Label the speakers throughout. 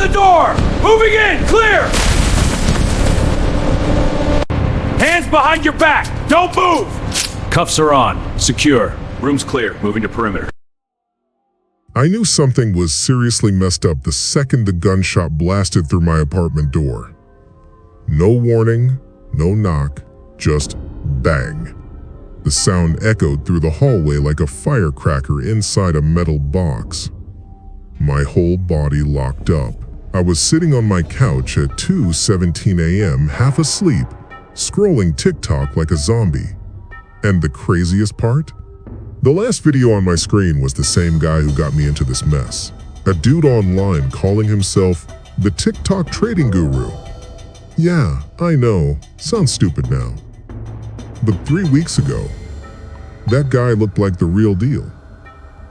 Speaker 1: the door! Moving in! Clear! Hands behind your back! Don't move! Cuffs are on. Secure. Room's clear. Moving to perimeter.
Speaker 2: I knew something was seriously messed up the second the gunshot blasted through my apartment door. No warning, no knock, just bang. The sound echoed through the hallway like a firecracker inside a metal box. My whole body locked up. I was sitting on my couch at 2:17 a.m., half asleep, scrolling TikTok like a zombie. And the craziest part? The last video on my screen was the same guy who got me into this mess. A dude online calling himself the TikTok trading guru. Yeah, I know, sounds stupid now. But 3 weeks ago, that guy looked like the real deal.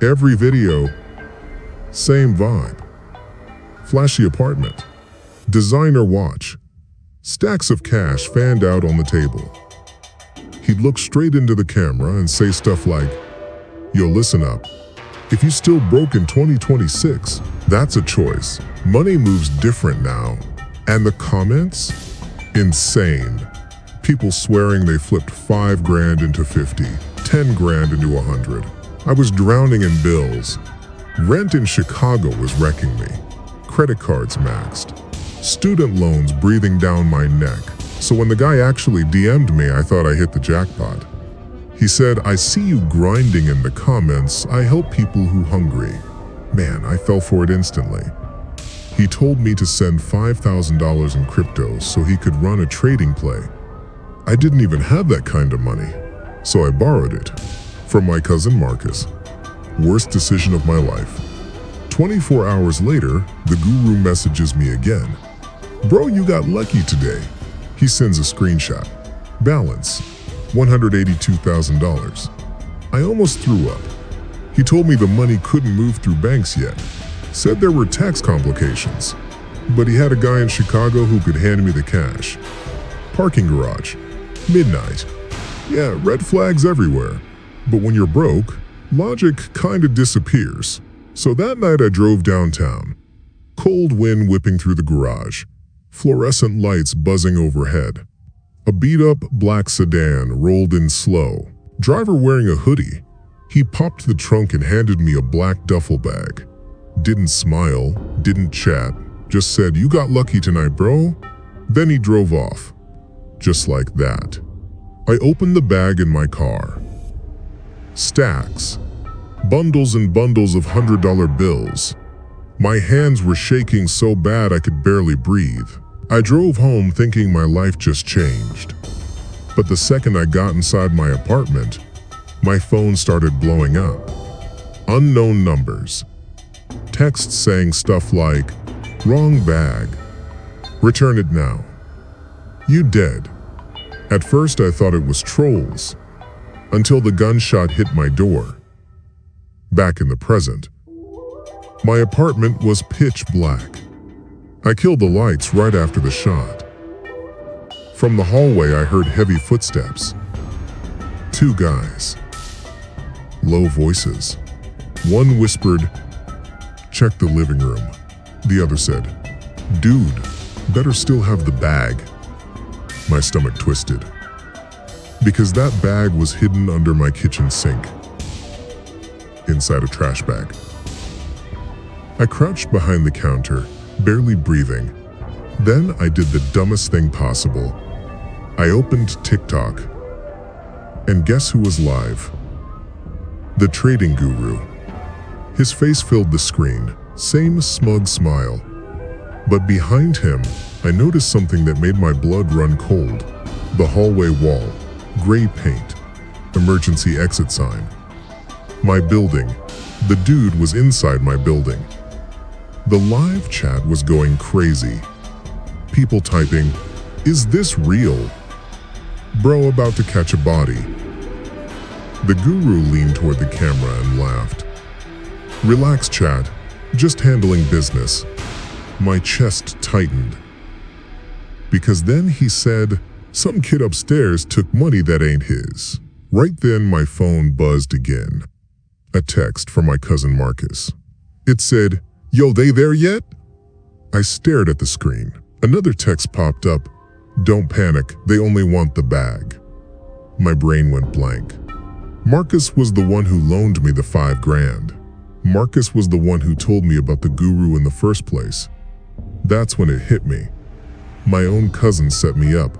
Speaker 2: Every video, same vibe. Flashy apartment, designer watch, stacks of cash fanned out on the table. He'd look straight into the camera and say stuff like, "Yo, listen up. If you still broke in 2026, that's a choice. Money moves different now." And the comments? Insane. People swearing they flipped 5 grand into 50, 10 grand into 100. I was drowning in bills. Rent in Chicago was wrecking me. Credit cards maxed. Student loans breathing down my neck. So when the guy actually DM'd me, I thought I hit the jackpot. He said, "I see you grinding in the comments. I help people who hungry." Man, I fell for it instantly. He told me to send $5,000 in crypto so he could run a trading play. I didn't even have that kind of money, so I borrowed it from my cousin Marcus. Worst decision of my life. 24 hours later, the guru messages me again. "Bro, you got lucky today." He sends a screenshot. Balance, $182,000. I almost threw up. He told me the money couldn't move through banks yet. Said there were tax complications. But he had a guy in Chicago who could hand me the cash. Parking garage. Midnight. Yeah, red flags everywhere. But when you're broke, logic kinda disappears. So that night I drove downtown. Cold wind whipping through the garage. Fluorescent lights buzzing overhead. A beat-up black sedan rolled in slow. Driver wearing a hoodie. He popped the trunk and handed me a black duffel bag. Didn't smile, didn't chat, just said, "You got lucky tonight, bro." Then he drove off. Just like that. I opened the bag in my car. Stacks. Bundles and bundles of $100 bills. My hands were shaking so bad I could barely breathe. I drove home thinking my life just changed. But the second I got inside my apartment, my phone started blowing up. Unknown numbers. Texts saying stuff like, "Wrong bag. Return it now. You dead." At first I thought it was trolls, until the gunshot hit my door. Back in the present, my apartment was pitch black. I killed the lights right after the shot. From the hallway I heard heavy footsteps. 2 guys. Low voices. One whispered, "Check the living room." The other said, "Dude, better still have the bag." My stomach twisted. Because that bag was hidden under my kitchen sink. Inside a trash bag. I crouched behind the counter, barely breathing. Then I did the dumbest thing possible. I opened TikTok. And guess who was live? The trading guru. His face filled the screen, same smug smile. But behind him, I noticed something that made my blood run cold. The hallway wall, gray paint, emergency exit sign. My building. The dude was inside my building. The live chat was going crazy. People typing, "Is this real? Bro about to catch a body." The guru leaned toward the camera and laughed. "Relax, chat. Just handling business." My chest tightened. Because then he said, "Some kid upstairs took money that ain't his." Right then my phone buzzed again. A text from my cousin Marcus. It said, "Yo, they there yet?" I stared at the screen. Another text popped up. Don't panic, they only want the bag. My brain went blank. Marcus was the one who loaned me the $5,000. Marcus was the one who told me about the guru in the first place. That's when it hit me. My own cousin set me up.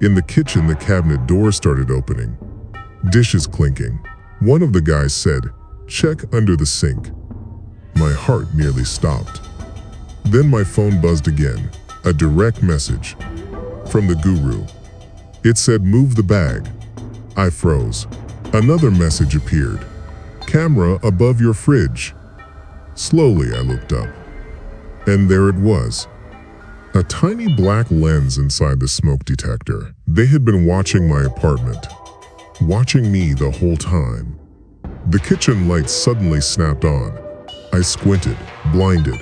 Speaker 2: In the kitchen, the cabinet door started opening. Dishes clinking. One of the guys said, "Check under the sink." My heart nearly stopped. Then my phone buzzed again. A direct message from the guru. It said, "Move the bag." I froze. Another message appeared. "Camera above your fridge." Slowly, I looked up. And there it was. A tiny black lens inside the smoke detector. They had been watching my apartment. Watching me the whole time. The kitchen lights suddenly snapped on. I squinted, blinded.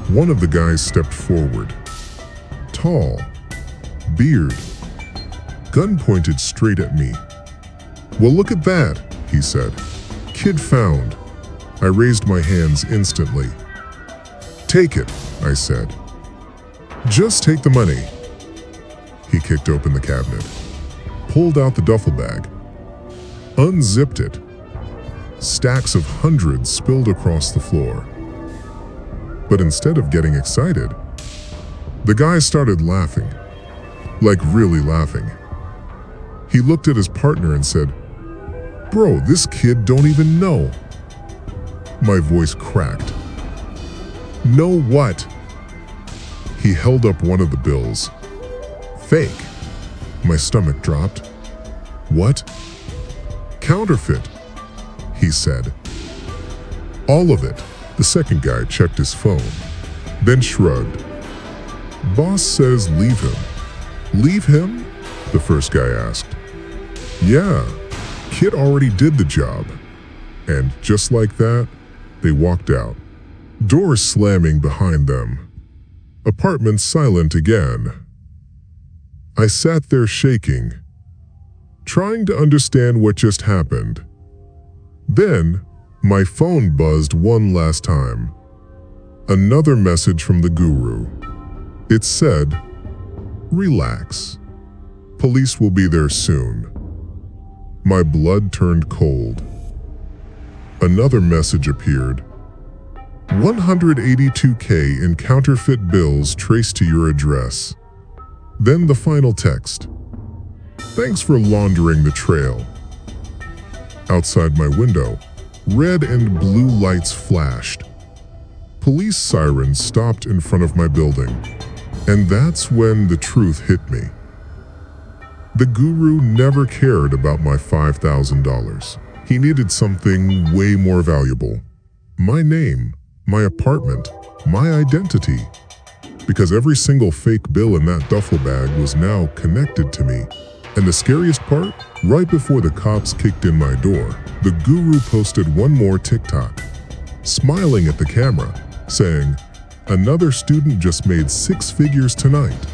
Speaker 2: One of the guys stepped forward. Tall. Beard. Gun pointed straight at me. "Well, look at that," he said. "Kid found." I raised my hands instantly. "Take it," I said. "Just take the money." He kicked open the cabinet, pulled out the duffel bag, unzipped it. Stacks of hundreds spilled across the floor. But instead of getting excited, the guy started laughing. Like really laughing. He looked at his partner and said, "Bro, this kid don't even know." My voice cracked. "Know what?" He held up one of the bills. "Fake." My stomach dropped. "What?" "Counterfeit," he said. "All of it." The second guy checked his phone, then shrugged. "Boss says leave him." "Leave him?" the first guy asked. "Yeah, kid already did the job." And just like that, they walked out. Doors slamming behind them. Apartment silent again. I sat there shaking, trying to understand what just happened. Then, my phone buzzed one last time. Another message from the guru. It said, "Relax. Police will be there soon." My blood turned cold. Another message appeared. 182K in counterfeit bills traced to your address. Then the final text. "Thanks for laundering the trail." Outside my window, red and blue lights flashed. Police sirens stopped in front of my building. And that's when the truth hit me. The guru never cared about my $5,000. He needed something way more valuable. My name, my apartment, my identity. Because every single fake bill in that duffel bag was now connected to me. And the scariest part? Right before the cops kicked in my door, the guru posted one more TikTok, smiling at the camera, saying, "Another student just made 6 figures tonight."